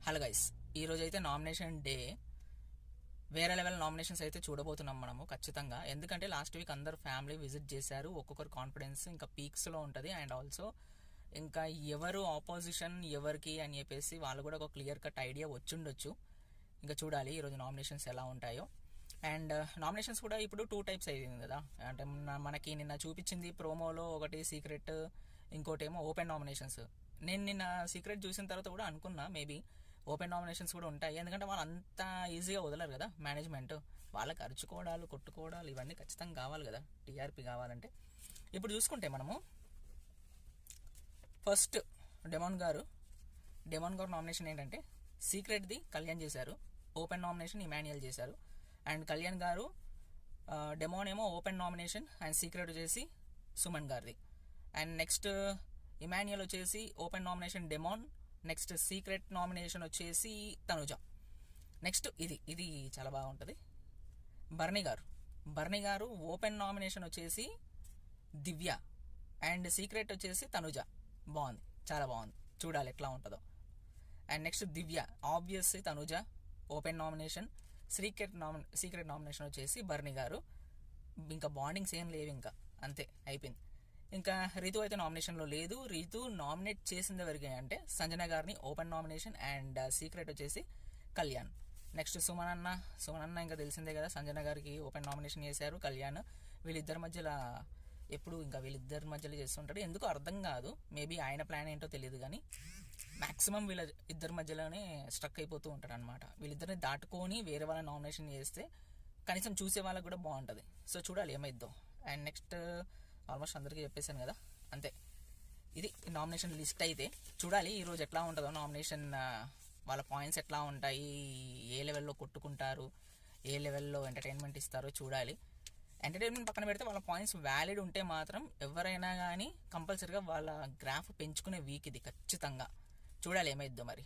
Hello guys, ఈరోజు అయితే nomination day. వేరే లెవెల్ నామినేషన్స్ అయితే చూడబోతున్నాం మనము ఖచ్చితంగా. ఎందుకంటే లాస్ట్ వీక్ అందరు ఫ్యామిలీ విజిట్ చేశారు. ఒక్కొక్కరు కాన్ఫిడెన్స్ ఇంకా పీక్స్లో ఉంటుంది. అండ్ ఆల్సో ఇంకా ఎవరు ఆపోజిషన్ ఎవరికి అని చెప్పేసి వాళ్ళు కూడా ఒక క్లియర్ కట్ ఐడియా వచ్చిండొచ్చు. ఇంకా చూడాలి ఈరోజు నామినేషన్స్ ఎలా ఉంటాయో. అండ్ నామినేషన్స్ కూడా ఇప్పుడు 2 టైప్స్ అయ్యింది కదా. అంటే మనకి నిన్న చూపించింది ప్రోమోలో ఒకటి సీక్రెట్, ఇంకోటేమో ఓపెన్ నామినేషన్స్. నేను నిన్న సీక్రెట్ చూసిన తర్వాత కూడా అనుకున్నా మేబీ ఓపెన్ నామినేషన్స్ కూడా ఉంటాయి. ఎందుకంటే వాళ్ళు అంత ఈజీగా వదలరు కదా మేనేజ్మెంట్. వాళ్ళకి అరుచుకోవడాలు, కొట్టుకోవడాలు ఇవన్నీ ఖచ్చితంగా కావాలి కదా టీఆర్పీ కావాలంటే. ఇప్పుడు చూసుకుంటే మనము ఫస్ట్ డెమాన్ గారు నామినేషన్ ఏంటంటే సీక్రెట్ది కళ్యాణ్ చేశారు, ఓపెన్ నామినేషన్ ఇమాన్యుయల్ చేశారు. అండ్ కళ్యాణ్ గారు డెమాన్ ఏమో ఓపెన్ నామినేషన్ అండ్ సీక్రెట్ వచ్చేసి సుమన్ గారిది. అండ్ నెక్స్ట్ ఇమాన్యుయల్ వచ్చేసి open nomination demon, next secret nomination వచ్చేసి తనుజ. నెక్స్ట్ ఇది చాలా బాగుంటుంది. బర్నీ గారు ఓపెన్ నామినేషన్ వచ్చేసి దివ్య అండ్ సీక్రెట్ వచ్చేసి తనుజ. బాగుంది, చాలా బాగుంది, చూడాలి ఎట్లా ఉంటుందో. And next Divya obviously Tanuja open nomination, secret nomination వచ్చేసి బర్నీ గారు. ఇంకా బాండింగ్స్ ఏం లేవు, ఇంకా అంతే అయిపోయింది. ఇంకా రితు అయితే నామినేషన్లో లేదు. రితు నామినేట్ చేసింది ఎవరికి అంటే సంజన గారిని ఓపెన్ నామినేషన్ అండ్ సీక్రెట్ వచ్చేసి కళ్యాణ్. నెక్స్ట్ సుమన్ అన్న ఇంకా తెలిసిందే కదా, సంజన గారికి ఓపెన్ నామినేషన్ చేశారు, కళ్యాణ్. వీళ్ళిద్దరి మధ్యలో చేస్తుంటాడు, ఎందుకో అర్థం కాదు. మేబీ ఆయన ప్లాన్ ఏంటో తెలియదు కానీ మ్యాక్సిమం వీళ్ళ ఇద్దరి మధ్యలోనే స్ట్రక్ అయిపోతూ ఉంటాడు అనమాట. వీళ్ళిద్దరిని దాటుకొని వేరే వాళ్ళ నామినేషన్ చేస్తే కనీసం చూసే వాళ్ళకి కూడా బాగుంటుంది. సో చూడాలి ఏమైద్దో. అండ్ నెక్స్ట్ ఆల్మోస్ట్ అందరికీ చెప్పేశాను కదా, అంతే. ఇది నామినేషన్ లిస్ట్. అయితే చూడాలి ఈరోజు ఎట్లా ఉంటుందో నామినేషన్. వాళ్ళ పాయింట్స్ ఎట్లా ఉంటాయి, ఏ లెవెల్లో కొట్టుకుంటారు, ఏ లెవెల్లో ఎంటర్టైన్మెంట్ ఇస్తారో చూడాలి. ఎంటర్టైన్మెంట్ పక్కన పెడితే వాళ్ళ పాయింట్స్ వ్యాలిడ్ ఉంటే మాత్రం ఎవరైనా కానీ కంపల్సరీగా వాళ్ళ గ్రాఫ్ పెంచుకునే వీక్ ఇది ఖచ్చితంగా. చూడాలి ఏమైద్దో మరి.